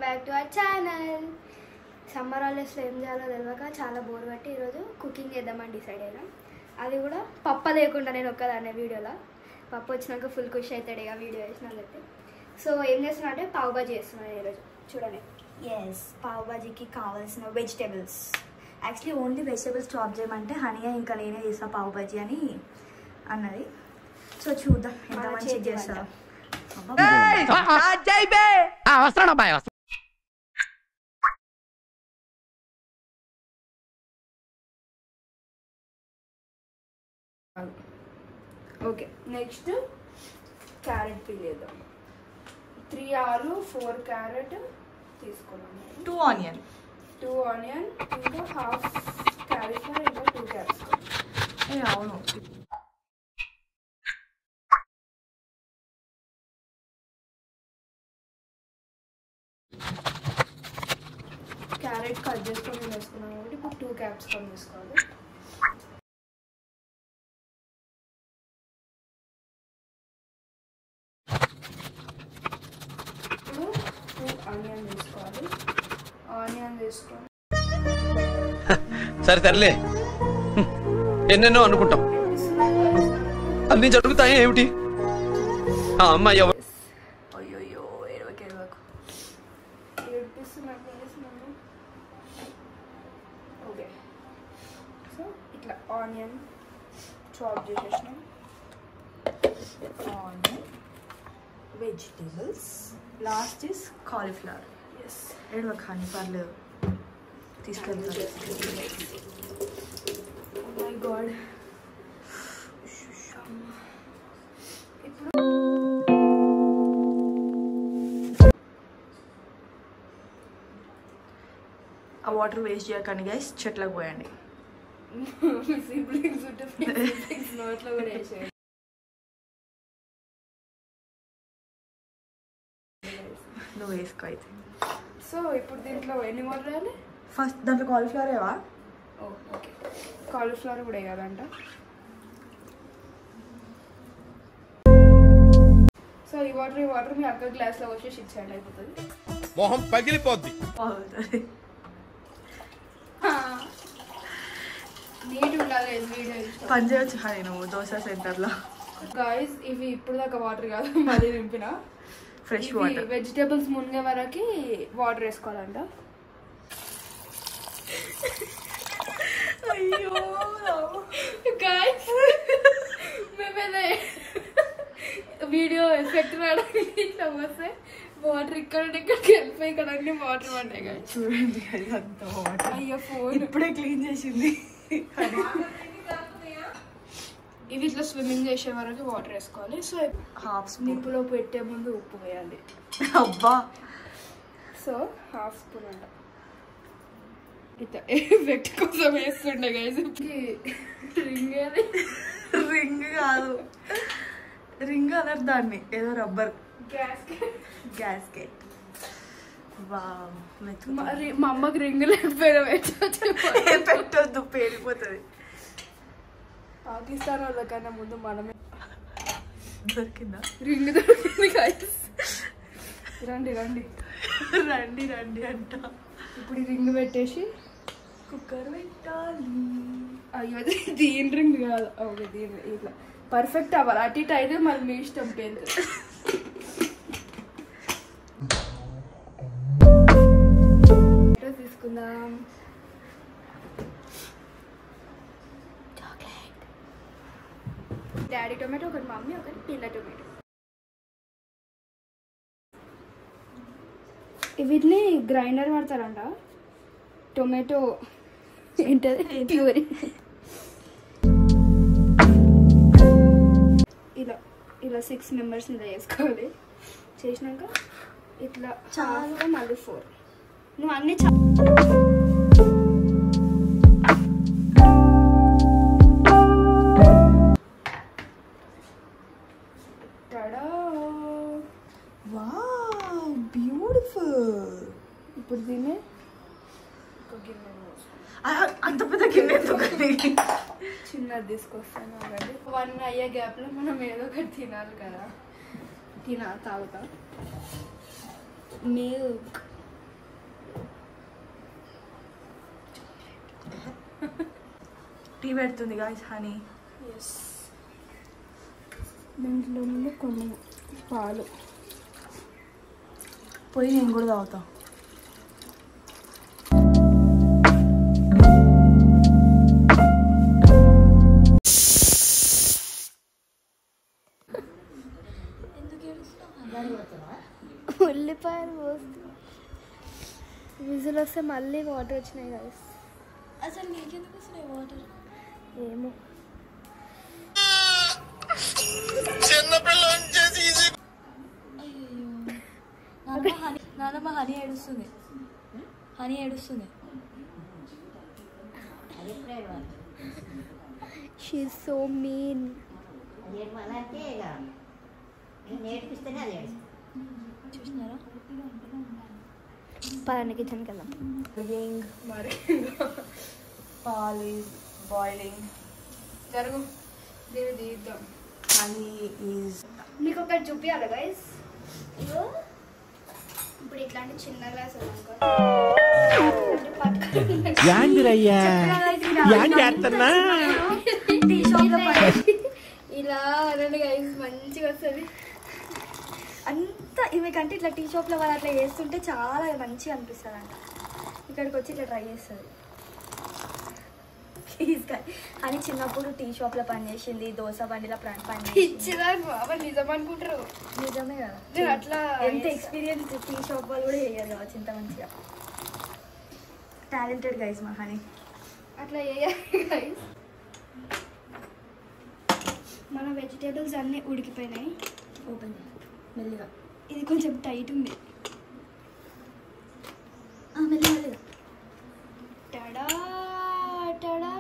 Back to our channel. Summer హాలిడేస్లో ఏం చేయాలో తెలియక చాలా బోర్ పట్టి ఈరోజు కుకింగ్ చేద్దామని డిసైడ్ అయినా. అది కూడా పప్ప లేకుండా నేను ఒక్కదాన్నే వీడియోలో. పప్పు వచ్చినాక ఫుల్ ఖుషి అవుతాడు ఇక వీడియో వేసినాకైతే. సో ఏం చేస్తున్నా అంటే పావ్ బాజీ చేస్తున్నాను ఈరోజు. చూడండి, ఎస్, పావ్ బాజీకి కావాల్సిన vegetables. Actually only vegetables chop చేయమంటే హనీయా ఇంకా నేనే చేస్తా పావ్ బాజీ అని అన్నది. సో చూద్దాం ఎంత మంచిగా చేస్తా. ఓకే, నెక్స్ట్ క్యారెట్ పీల్ చేద్దాం. 3 ఆలు 4 క్యారెట్ తీసుకున్నాము. 2 ఆనియన్ ఇంకా హాఫ్ క్యాలీఫ్లవర్ ఇంకా 2 క్యాప్సికమ్. అవును, క్యారెట్ కట్ చేసుకొని వేసుకున్నాం కాబట్టి ఇప్పుడు 2 క్యాప్సికమ్ తీసుకోవాలి. ఇప్పుడు 2 ఆనియన్ తీసుకోవాలి. ఆనియన్ తీసుకొని సరేలే, ఎన్నెన్నో అనుకుంటాం, అన్ని జరుగుతాయి ఏమిటి? అమ్మాయి అయ్యో ఏడవకు ఏడిపిస్తున్నాను. ఓకే, సో ఇట్లా ఆనియన్ చాప్ చేసేసినాం. Onion, vegetables, last is cauliflower. Yes, ఏడవకు కానీ పర్లేదు, తీసుకెళ్తాను. Oh my God. ఇప్పుడు ఆ వాటర్ వేస్ట్ చేయకండి గైస్, చెట్లకు పోయండి. సిబ్లింగ్స్ ఉంటే సిబ్లింగ్స్ నోట్లో కూడా వేసేయండి. నువ్వు వేసుకో అయితే. సో ఇప్పుడు దీంట్లో ఎన్ని వాటర్ వేయాలి? ఫస్ట్ దాంట్లో కాలీఫ్లవర్ ఏవా? ఓకే, కాలీఫ్లవర్ కూడా వేయాలంట. సో ఈ వాటర్ మీ అక్క గ్లాస్లో వచ్చేసి ఇచ్చేయండి, అయిపోతుంది. మొహం పగిలిపోద్ది. నీట్ ఉండాలి వీడియో. పని చేయొచ్చు కానీ నువ్వు దోశ సెంటర్లో. గాయస్, ఇవి ఇప్పుడు దాకా వాటర్ కాదు, మళ్ళీ నింపిన ఫ్రెష్ వాటర్. వెజిటేబుల్స్ మునిగే వరకు వాటర్ వేసుకోవాలంట. అయ్యో గాయస్, మేమైతే వీడియో ఎఫెక్ట్ రావడానికి ఇట్లా వస్తే వాటర్ ఇక్కడికి వెళ్ళిపోయి ఇక్కడ అన్ని వాటర్ పడ్డాయి. గాయస్ చూడండి, అంత వాటర్. అయ్యో ఫోన్ ఇప్పుడే క్లీన్ చేసింది. ఇవి ఇట్లా స్విమ్మింగ్ చేసే వరకు వాటర్ వేసుకోవాలి. So half spoon. నిప్పులో పెట్టే ముందు ఉప్పు వేయాలి. అబ్బా, సో హాఫ్ స్పూన్ అంట. ఇట్లా ఎఫెక్ట్ కోసం వేస్తుండే గైస్. రింగ్ రింగ్ కాదు, రింగ్ అనరు దాన్ని, ఏదో రబ్బర్ గ్యాస్కెట్. మా అమ్మకి రింగ్ లేకపోయినా పెట్టొద్దు, పేలిపోతుంది. పాకిస్తాన్ వాళ్ళకన్నా ముందు మనమే. దొరికిందా? రింగ్ దొరికింది గైస్. రండి రండి రండి రండి అంట. ఇప్పుడు ఈ రింగ్ పెట్టేసి కుక్కర్ పెట్టాలి. అయ్యో దీని రింగ్ కాదు, ఓకే దీని ఇట్లా పర్ఫెక్ట్ అవ్వాలి. అటు ఇటు అయితే మరి మీ ఇష్టం పేరు. తీసుకుందాం. డాడీ టొమాటో, ఒకటి మమ్మీ, ఒకటి పిల్ల టొమాటో. వీటిని గ్రైండర్ పడతారంట. టొమాటో ఏంటది, ప్యూరీ. ఇలా 6 మెంబర్స్ ఇలా వేసుకోవాలి. చేసినాక ఇట్లా చాలా మళ్ళీ 4. నువ్వు అన్ని వావ్, బ్యూటిఫుల్. ఇప్పుడు దీన్ని అంత పెద్ద గిన్నె చిన్నది తీసుకొస్తాను. 1 అయ్యే గ్యాప్లో మనం ఏదో ఒకటి తినాలి కదా. తాగుతా. మిల్క్ టీ పెడుతుంది గాయస్ హనీ. దాంట్లో కొన్ని పాలు పోయి నేను కూడా తాగుతా. ఉల్లిపాయలు పోస్తూ విజిల్ వస్తే మళ్ళీ వాటర్ వచ్చినాయి కదా. అసలు నీకెందుకు వస్తున్నాయి వాటర్? ఏమో నాన్నమ్మ హనీ ఏడుస్తుంది. హనీ ఏడుస్తుంది. She is so mean. చూసినారా? పలానా కిచెన్కి వెళ్దాం. మరి పాల్ ఈజ్ బాయిలింగ్. జరుగు దీన్ని తీద్దాం. హనీ ఈజ్ మీకు ఒకటి చూపించాలి గైస్. ఇగో ఇప్పుడు ఇట్లాంటి చిన్న గ్లాస్ ఇలా అనండి గైస్, మంచిగా వస్తుంది. అంతా ఇవికంటే ఇట్లా టీ షాప్లో వాళ్ళు అట్లా చేస్తుంటే చాలా మంచిగా అనిపిస్తుంది అంట. ఇక్కడికి వచ్చి ఇట్లా ట్రై చేస్తుంది. ప్లీజ్ అని చిన్నప్పుడు టీ షాప్లో పనిచేసింది, దోశ బండిలో పనిచేసింది. నిజం అనుకుంటారు. నిజమే కదా. అట్లా ఎంత ఎక్స్పీరియన్స్ టీ షాప్ వాళ్ళు కూడా చేయాలి కావచ్చు ఇంత మంచిగా. టాలెంటెడ్ గైస్ మా హనీ. అట్లా చేయాలి గైస్. మన వెజిటేబుల్స్ అన్నీ ఉడికిపోయినాయి. ఓపెన్ మెల్లిగా. ఇది కొంచెం టైట్ ఉంది. మెల్లిగా టడా టడా.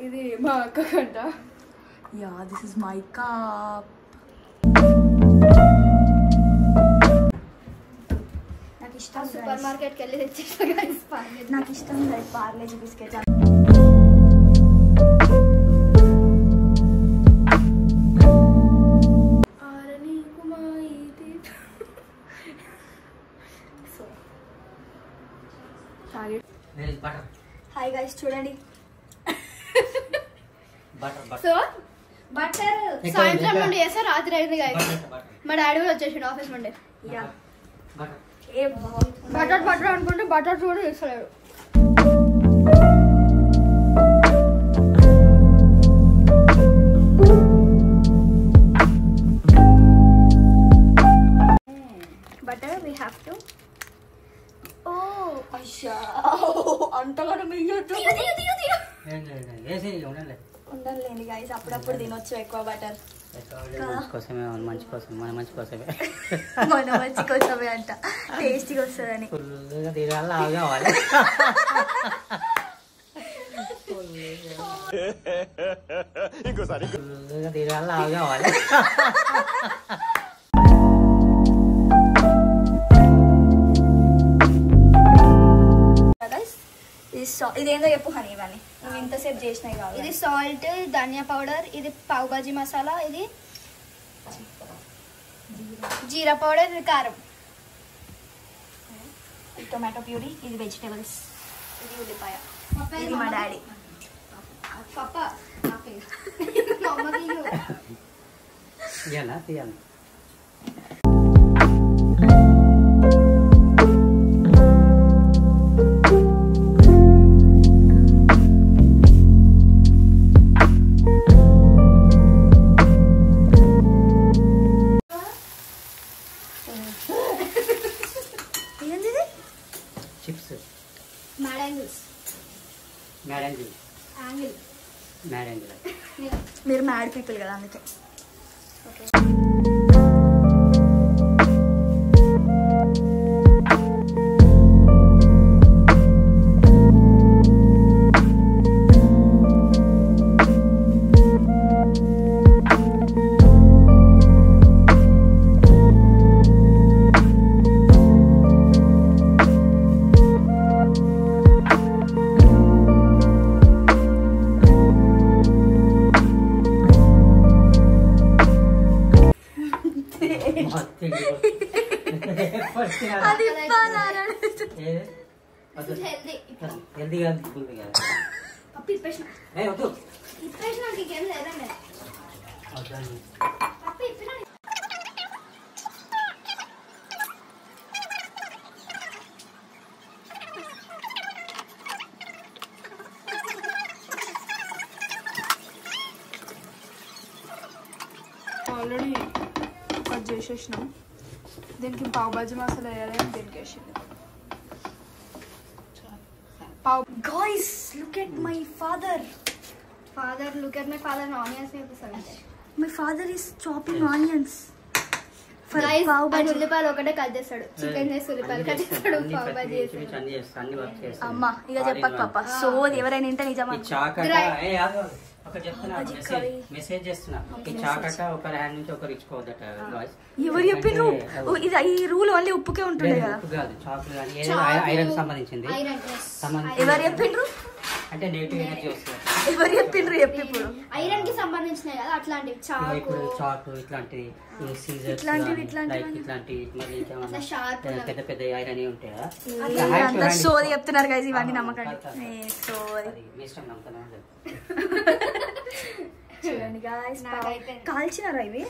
ఇది మా అక్క కంట. Yeah this is my cup. నాకు ఇష్టం సూపర్ మార్కెట్కి వెళ్ళి తెచ్చేస్తా. నాకు ఇష్టం పార్లేజీ బిస్కెట్. హాయ్ గైస్ చూడండి. సో బటర్ సాయంత్రం నుండి చేస్తా, రాత్రి అయింది గైస్. మా డాడీ కూడా వచ్చేసిండు ఆఫీస్ నుండి. బటర్ బటర్ అనుకుంటే బటర్ కూడా చేస్తలేడు. Butter we have to. ఓ అయ్యా అంతగా ఉండాలి గైస్. అప్పుడప్పుడు తినొచ్చు ఎక్కువ బటర్. కోసమే మంచి కోసం మన మంచి కోసమే మన మంచి కోసమే అంట. టేస్టీగా వస్తుందని ఫుల్గా తినాలి. లావు కావాలి. ఫుల్గా తినాలి. లావు కావాలి. ఇదేందో చెప్పు హనీ. ఇవన్నీ నువ్వు ఇంతసేపు చేసినాయి కాదు. ఇది సాల్ట్, ధనియా పౌడర్, ఇది పావ్ భాజీ మసాలా, ఇది జీరా పౌడర్, ఇది కారం, టొమాటో ప్యూరీ, ఇది వెజిటేబుల్స్, ఇది ఉల్లిపాయ. ఇది మా డాడీ. పప్ప తీయాలా తీయాలి. చిప్స్ మ్యారేంజిల్. మీరు మ్యాడ్ పీపుల్ కదా అందుకే. అది ఇవ్వాలా? హెల్దీ కాదు ఫుల్ కాదు. పప్పు ఇప్పేసిన వద్దు ఇప్పేసినాక ఇంకేం లేదండి. వద్దు. పప్పు ఇప్పినా ఆల్రెడీ కట్ చేసేసినాం. దీనికి పావు భాజీ మసాలా వేయాలని దీనికి వేసింది. పావు guys look at my father. Father look at my father onions వేపిస్తాను. My father is chopping onions for Guys, పావు ఆయన భాజీ. ఉల్లిపాయలు ఒకటే కట్ చేస్తాడు. చికెన్ చేసి ఉల్లిపాయలు కట్ చేస్తాడు. పావు భాజీ చేస్తాడు. అన్ని చేస్తా, అన్ని వర్క్ చేస్తా. అమ్మ ఇక చెప్పక పాప సో ఎవరైనా ఇంటే నిజమా? ఈ చాకట Right. ఒకటి చెప్తున్నా, అది curry. మెసేజ్ చేస్తున్నా. ఈ చాకట ఒకరి హ్యాండ్ నుంచి ఒకరు ఇచ్చుకోవద్దట guys. ఎవరు చెప్పిండ్రు? ఓ, ఇది ఈ రూల్ ఓన్లీ ఉప్పుకే ఉంటుంది లేదు, కదా. ఉప్పు కాదు, చాకులు కానీ ఏదైనా చాకులు, ఐరన్ సంబంధించింది ఐరన్, yes. ఎవరు చెప్పిండ్రు? అంటే నెగిటివ్ ఎనర్జీ వస్తుంది. ఎవరు చెప్పిండ్రు చెప్పి ఇప్పుడు? ఐరన్ కి సంబంధించినవి కదా అట్లాంటివి. చాకు ఇప్పుడు చాకు ఇట్లాంటివి, సీజర్స్ ఇట్లాంటివి ఇట్లాంటి మరి ఇంకేమన్నా అట్లా sharp పెద్ద పెద్ద ఐరన్ ఉంటాయి కదా. అంత సోది చెప్తున్నారు guys, ఇవన్నీ నమ్మకండి. సోది అది మీ ఇష్టం, నమ్మకం లేదు. చూడండి గాయ్స్, నాకైపోయింది. కాల్చినారా ఇవి?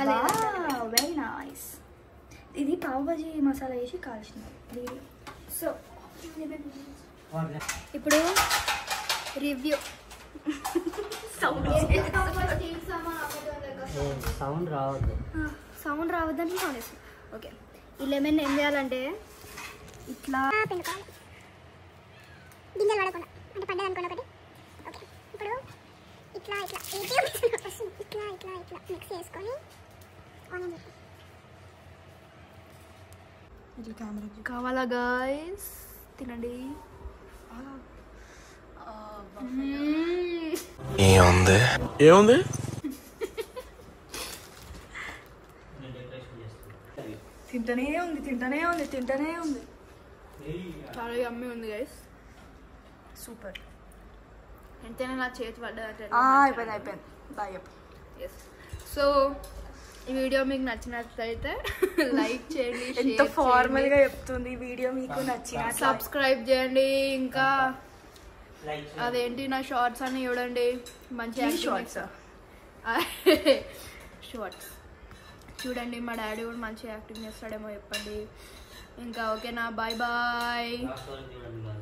లేదు. Very nice. ఇది పావు భాజీ మసాలా వేసి కాల్చినారు. సో ఇప్పుడు రివ్యూ సౌండ్ రావద్దు. సౌండ్ రావద్దని ఓకే. ఈ లెమన్ ఏం చేయాలంటే ఇట్లా గింజలు పడకుండా అంటే పడ్డది అనుకోండి ఒకటి. ఓకే, ఇప్పుడు ఇట్లా ఇట్లా ఇట్లా ఇట్లా ఇట్లా మిక్స్ చేసుకొని ఆనియన్ ఇట్లా కెమెరా కావాలా గాయస్? తినండి. ఏముంది తింటనే ఉంది. చాలా యమ్మీ ఉంది గైస్. సూపర్. ఎంతైనా నా చేతి పడ్డదంటే అయిపోయింది. బాయ్ చెప్పు. ఎస్. సో ఈ వీడియో మీకు నచ్చినట్లయితే లైక్ చేయండి, ఎంత ఫార్మల్ గా చెప్తుంది. వీడియో మీకు నచ్చిన సబ్స్క్రైబ్ చేయండి. ఇంకా లైక్ అదేంటి నా షార్ట్స్ అని చూడండి. మంచి షార్ట్స్ షార్ట్స్ చూడండి. మా డాడీ కూడా మంచి యాక్టింగ్ చేస్తాడేమో చెప్పండి. ఇంకా ఓకేనా? Bye bye. చూడండి.